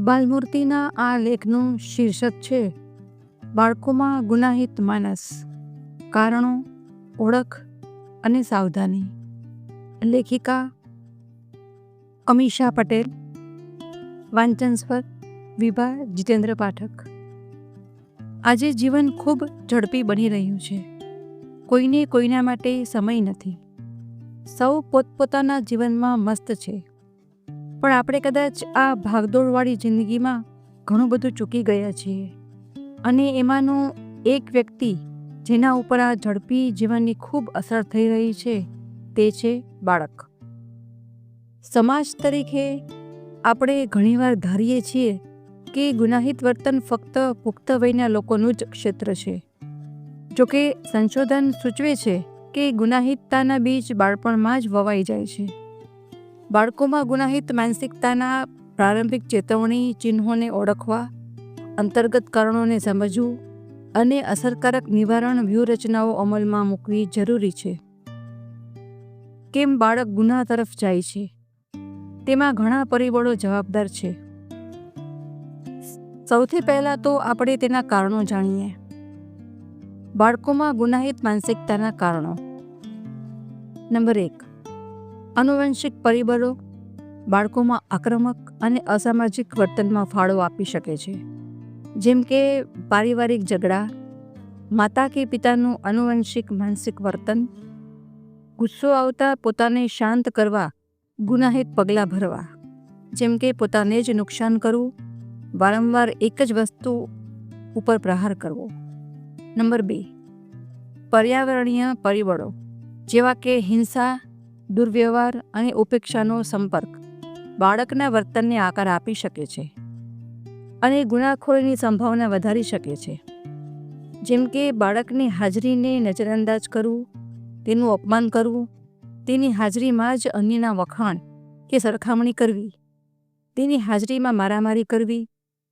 બાલમૂર્તિના આ લેખનું શીર્ષક છે બાળકોમાં ગુનાહિત માનસ, કારણો, ઓળખ અને સાવધાની. લેખિકા અમીષા પટેલ. વાંચન સ્વર વિભા જીતેન્દ્ર પાઠક. આજે જીવન ખૂબ ઝડપી બની રહ્યું છે. કોઈને કોઈના માટે સમય નથી. સૌ પોતપોતાના જીવનમાં મસ્ત છે. પણ આપણે કદાચ આ ભાગદોડવાળી જિંદગીમાં ઘણું બધું ચૂકી ગયા છીએ. અને એમાંનો એક વ્યક્તિ જેના ઉપર આ ઝડપી જીવનની ખૂબ અસર થઈ રહી છે તે છે બાળક. સમાજ તરીકે આપણે ઘણીવાર ધારીએ છીએ કે ગુનાહિત વર્તન ફક્ત પુખ્ત વયના લોકોનું જ ક્ષેત્ર છે. જોકે સંશોધન સૂચવે છે કે ગુનાહિતતાના બીજ બાળપણમાં જ વવાઈ જાય છે. બાળકોમાં ગુનાહિત માનસિકતાના પ્રારંભિક ચેતવણી ચિહ્નોને ઓળખવા, અંતર્ગત કારણોને સમજવું અને અસરકારક નિવારણ વ્યૂહરચનાઓ અમલમાં મૂકવી જરૂરી છે. કેમ બાળક ગુના તરફ જાય છે? તેમાં ઘણા પરિબળો જવાબદાર છે. સૌથી પહેલાં તો આપણે તેના કારણો જાણીએ. બાળકોમાં ગુનાહિત માનસિકતાના કારણો. નંબર 1. આનુવંશિક પરિબળો બાળકોમાં આક્રમક અને અસામાજિક વર્તનમાં ફાળો આપી શકે છે. જેમ કે પારિવારિક ઝઘડા, માતા કે પિતાનું આનુવંશિક માનસિક વર્તન, ગુસ્સો આવતા પોતાને શાંત કરવા ગુનાહિત પગલાં ભરવા, જેમ કે પોતાને જ નુકસાન કરવું, વારંવાર એક જ વસ્તુ ઉપર પ્રહાર કરવો. નંબર 2. પર્યાવરણીય પરિબળો જેવા કે હિંસા, દુર્વ્યવહાર અને ઉપેક્ષાનો સંપર્ક બાળકના વર્તનને આકાર આપી શકે છે અને ગુનાખોરીની સંભાવના વધારી શકે છે. જેમ કે બાળકની હાજરીને નજરઅંદાજ કરવું, તેનું અપમાન કરવું, તેની હાજરીમાં જ અન્યના વખાણ કે સરખામણી કરવી, તેની હાજરીમાં મારામારી કરવી,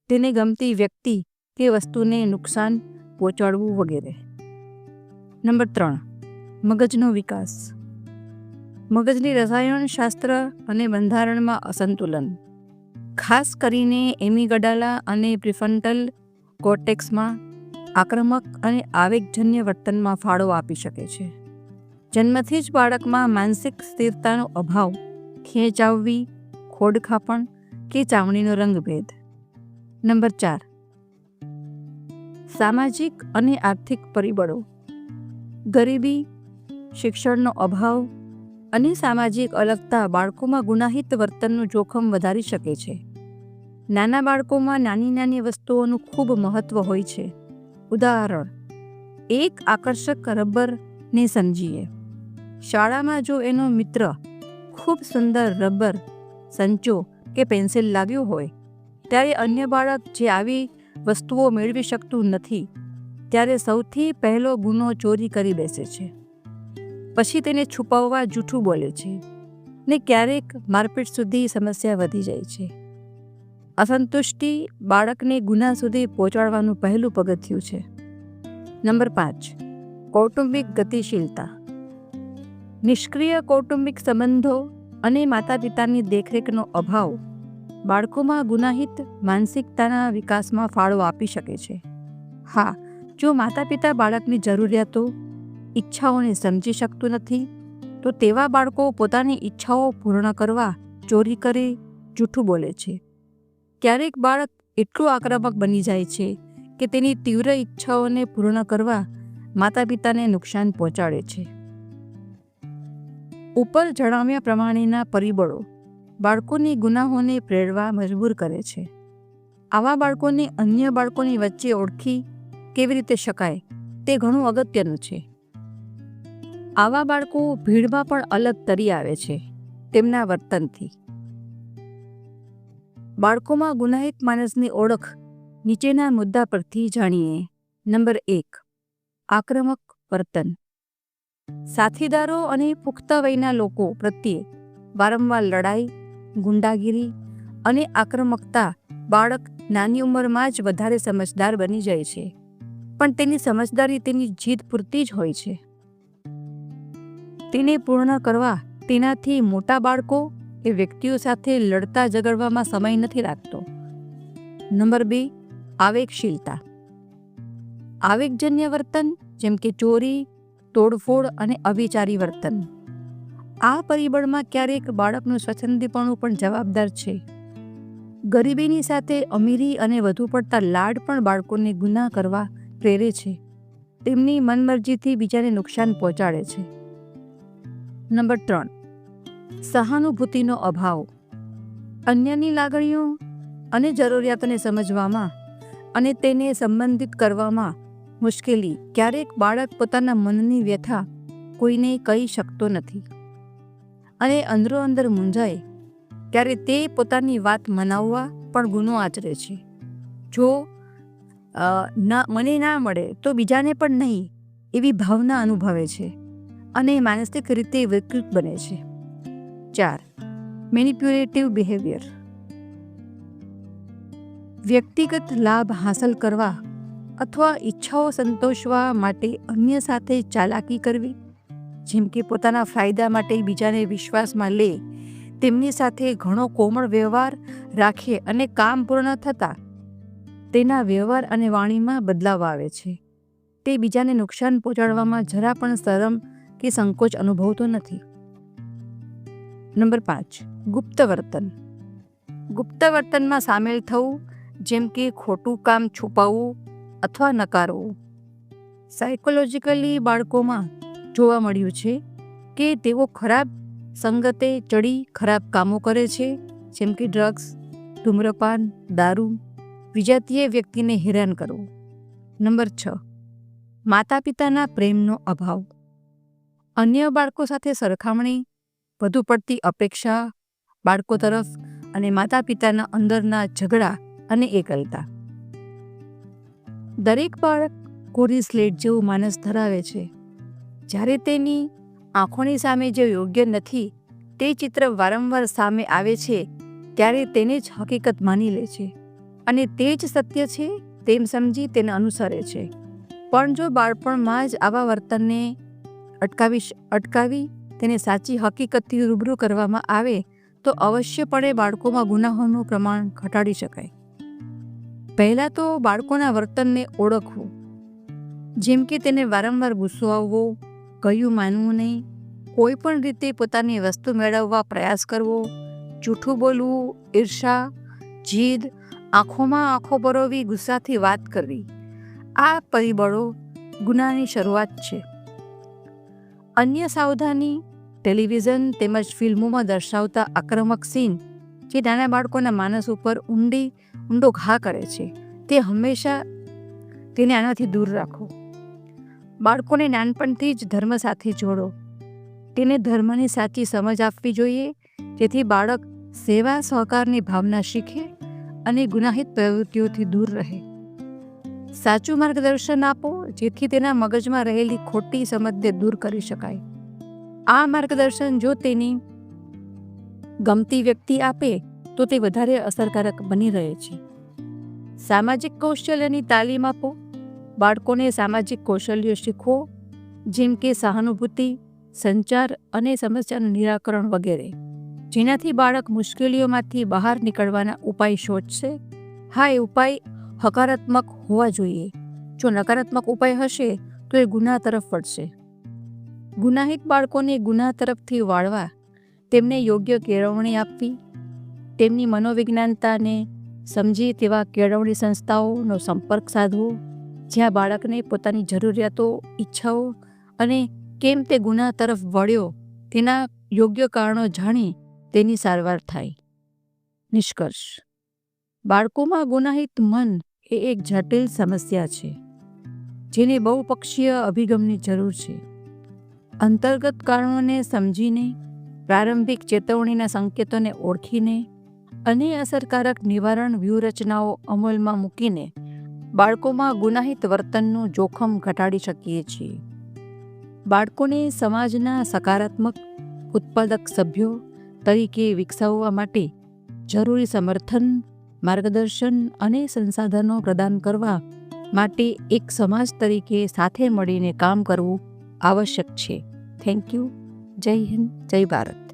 તેને ગમતી વ્યક્તિ કે વસ્તુને નુકસાન પહોંચાડવું વગેરે. નંબર 3. મગજનો વિકાસ. મગજની રસાયણશાસ્ત્ર અને બંધારણમાં અસંતુલન, ખાસ કરીને એમિગડાલા અને પ્રિફ્રન્ટલ કોર્ટેક્સમાં આક્રમક અને આવેગજન્ય વર્તનમાં ફાળો આપી શકે છે. જન્મથી જ બાળકમાં માનસિક સ્થિરતાનો અભાવ, ખેંચ આવવી, ખોડખાપણ કે ચામડીનો રંગભેદ. નંબર 4. સામાજિક અને આર્થિક પરિબળો. ગરીબી, શિક્ષણનો અભાવ અને સામાજિક અલગતા બાળકોમાં ગુનાહિત વર્તનનું જોખમ વધારી શકે છે. નાના બાળકોમાં નાની નાની વસ્તુઓનું ખૂબ મહત્ત્વ હોય છે. ઉદાહરણ, એક આકર્ષક રબરને સમજીએ. શાળામાં જો એનો મિત્ર ખૂબ સુંદર રબર, સંચો કે પેન્સિલ લાવ્યો હોય, ત્યારે અન્ય બાળક જે આવી વસ્તુઓ મેળવી શકતું નથી, ત્યારે સૌથી પહેલો ગુનો ચોરી કરી બેસે છે. પછી તેને છુપાવવા જૂઠું બોલે છે ને ક્યારેક મારપીટ સુધી સમસ્યા વધી જાય છે. અસંતુષ્ટિ બાળકને ગુના સુધી પહોંચાડવાનું પહેલું પગથિયું છે. નંબર 5. કૌટુંબિક ગતિશીલતા. નિષ્ક્રિય કૌટુંબિક સંબંધો અને માતા પિતાની દેખરેખનો અભાવ બાળકોમાં ગુનાહિત માનસિકતાના વિકાસમાં ફાળો આપી શકે છે. હા, જો માતા પિતા બાળકની જરૂરિયાતો, ઈચ્છાઓને સમજી શકતું નથી, તો તેવા બાળકો પોતાની ઈચ્છાઓ પૂર્ણ કરવા ચોરી કરે, જૂઠું બોલે છે. ક્યારેક બાળક એટલું આક્રમક બની જાય છે કે તેની તીવ્ર ઈચ્છાઓને પૂર્ણ કરવા માતા પિતાને નુકસાન પહોંચાડે છે. ઉપર જણાવ્યા પ્રમાણેના પરિબળો બાળકોને ગુનાહોને પ્રેરવા મજબૂર કરે છે. આવા બાળકોને અન્ય બાળકોની વચ્ચે ઓળખી કેવી રીતે શકાય તે ઘણું અગત્યનું છે. આવા બાળકો ભીડમાં પણ અલગ તરી આવે છે તેમના વર્તનથી. બાળકોમાં ગુનાહિત માનસની ઓળખ નીચેના મુદ્દા પરથી જાણીએ. નંબર 1. આક્રમક વર્તન. સાથીદારો અને પુખ્ત વયના લોકો પ્રત્યે વારંવાર લડાઈ, ગુંડાગીરી અને આક્રમકતા બાળક નાની ઉંમરમાં જ વધારે સમજદાર બની જાય છે. પણ તેની સમજદારી તેની જીદ પૂરતી જ હોય છે. તેને પૂર્ણ કરવા તેનાથી મોટા બાળકો એ વ્યક્તિઓ સાથે લડતા ઝઘડવામાં સમય નથી લાગતો. નંબર 2, આવેગશીલતા. આવેગજન્ય વર્તન જેમ કે ચોરી, તોડફોડ અને અવિચારી વર્તન. આ પરિબળમાં ક્યારેક બાળકનું સ્વચ્છંદીપણું પણ જવાબદાર છે. ગરીબીની સાથે અમીરી અને વધુ પડતા લાડ પણ બાળકોને ગુનાહ કરવા પ્રેરે છે. તેમની મનમરજીથી બીજાને નુકસાન પહોંચાડે છે. નંબર 3, સહાનુભૂતિનો અભાવ. અન્યની લાગણીઓ અને જરૂરિયાતોને સમજવામાં અને તેને સંબંધિત કરવામાં મુશ્કેલી. ક્યારેક બાળક પોતાના મનની વ્યથા કોઈને કહી શકતો નથી અને અંદરો અંદર મૂંઝાય ત્યારે તે પોતાની વાત મનાવવા પણ ગુનો આચરે છે. જો મને ના મળે તો બીજાને પણ નહીં એવી ભાવના અનુભવે છે અને માનસિક રીતે વિકૃત બને છે. 4, મેનિપ્યુલેટિવ બિહેવિયર. વ્યક્તિગત લાભ હાંસલ કરવા અથવા ઈચ્છાઓ સંતોષવા માટે અન્ય સાથે ચાલાકી કરવી, જેમ કે પોતાના ફાયદા માટે બીજાને વિશ્વાસમાં લે, તેમની સાથે ઘણો કોમળ વ્યવહાર રાખે અને કામ પૂર્ણ થતાં તેના વ્યવહાર અને વાણીમાં બદલાવ આવે છે. તે બીજાને નુકસાન પહોંચાડવામાં જરા પણ શરમ કે સંકોચ અનુભવતો નથી. નંબર 5, ગુપ્ત વર્તન. ગુપ્ત વર્તનમાં સામેલ થવું, જેમ કે ખોટું કામ છુપાવવું અથવા નકારવું. સાયકોલોજીકલી બાળકોમાં જોવા મળ્યું છે કે તેઓ ખરાબ સંગતે ચડી ખરાબ કામો કરે છે, જેમ કે ડ્રગ્સ, ધૂમ્રપાન, દારૂ, વિજાતીય વ્યક્તિને હેરાન કરવું. નંબર 6, માતા પિતાના પ્રેમનો અભાવ. અન્ય બાળકો સાથે સરખામણી, વધુ પડતી અપેક્ષા બાળકો તરફ અને માતા પિતાના અંદરના ઝઘડા અને એકલતા. દરેક બાળક કોરી સ્લેટ જેવું માનસ ધરાવે છે. જ્યારે તેની આંખોની સામે જે યોગ્ય નથી તે ચિત્ર વારંવાર સામે આવે છે ત્યારે તેને જ હકીકત માની લે છે અને તે જ સત્ય છે તેમ સમજી તેને અનુસરે છે. પણ જો બાળપણમાં જ આવા વર્તનને અટકાવી તેને સાચી હકીકતથી રૂબરૂ કરવામાં આવે તો અવશ્યપણે બાળકોમાં ગુનાહોનું પ્રમાણ ઘટાડી શકાય. પહેલાં તો બાળકોના વર્તનને ઓળખવું, જેમ કે તેને વારંવાર ગુસ્સો આવવો, કહ્યું માનવું નહીં, કોઈ પણ રીતે પોતાની વસ્તુ મેળવવા પ્રયાસ કરવો, જૂઠું બોલવું, ઈર્ષા, જીદ, આંખોમાં આંખો પરોવી ગુસ્સાથી વાત કરવી. આ પરિબળો ગુનાની શરૂઆત છે. અન્ય સાવધાની. ટેલિવિઝન તેમજ ફિલ્મોમાં દર્શાવતા આક્રમક સીન જે નાના બાળકોના માનસ ઉપર ઊંડો ઘા કરે છે, તે હંમેશા તેને આનાથી દૂર રાખો. બાળકોને નાનપણથી જ ધર્મ સાથે જોડો. તેને ધર્મની સાચી સમજ આપવી જોઈએ, જેથી બાળક સેવા સહકારની ભાવના શીખે અને ગુનાહિત પ્રવૃત્તિઓથી દૂર રહે. સાચું માર્ગદર્શન આપો, જેથી તેના મગજમાં રહેલી ખોટી સમજને દૂર કરી શકાય. આ માર્ગદર્શન જો તેની ગમતી વ્યક્તિ આપે તો તે વધારે અસરકારક બની રહે છે. સામાજિક કૌશલ્યની તાલીમ આપો. બાળકોને સામાજિક કૌશલ્યો શીખવો, જેમ કે સહાનુભૂતિ, સંચાર અને સમસ્યાનું નિરાકરણ વગેરે, જેનાથી બાળક મુશ્કેલીઓમાંથી બહાર નીકળવાના ઉપાય શોધશે. હા, એ ઉપાય હકારાત્મક હોવા જોઈએ. જો નકારાત્મક ઉપાય હશે તો એ ગુનાહ તરફ વળશે. ગુનાહિત બાળકોને ગુનાહ તરફથી વાળવા તેમને યોગ્ય કેળવણી આપવી, તેમની મનોવિજ્ઞાનતાને સમજી તેવા કેળવણી સંસ્થાઓનો સંપર્ક સાધવો, જ્યાં બાળકને પોતાની જરૂરિયાતો, ઈચ્છાઓ અને કેમ તે ગુનાહ તરફ વળ્યો તેના યોગ્ય કારણો જાણી તેની સારવાર થાય. નિષ્કર્ષ. બાળકોમાં ગુનાહિત મન એ એક જટિલ સમસ્યા છે, જેને બહુપક્ષીય અભિગમની જરૂર છે. અંતર્ગત કારણોને સમજીને, પ્રારંભિક ચેતવણીના સંકેતોને ઓળખીને અને અસરકારક નિવારણ વ્યૂહરચનાઓ અમલમાં મૂકીને બાળકોમાં ગુનાહિત વર્તનનું જોખમ ઘટાડી શકીએ છીએ. બાળકોને સમાજના સકારાત્મક, ઉત્પાદક સભ્યો તરીકે વિકસાવવા માટે જરૂરી સમર્થન, માર્ગદર્શન અને સંસાધનો પ્રદાન કરવા માટે એક સમાજ તરીકે સાથે મળીને કામ કરવું આવશ્યક છે. Thank you. જય હિન્દ, જય ભારત.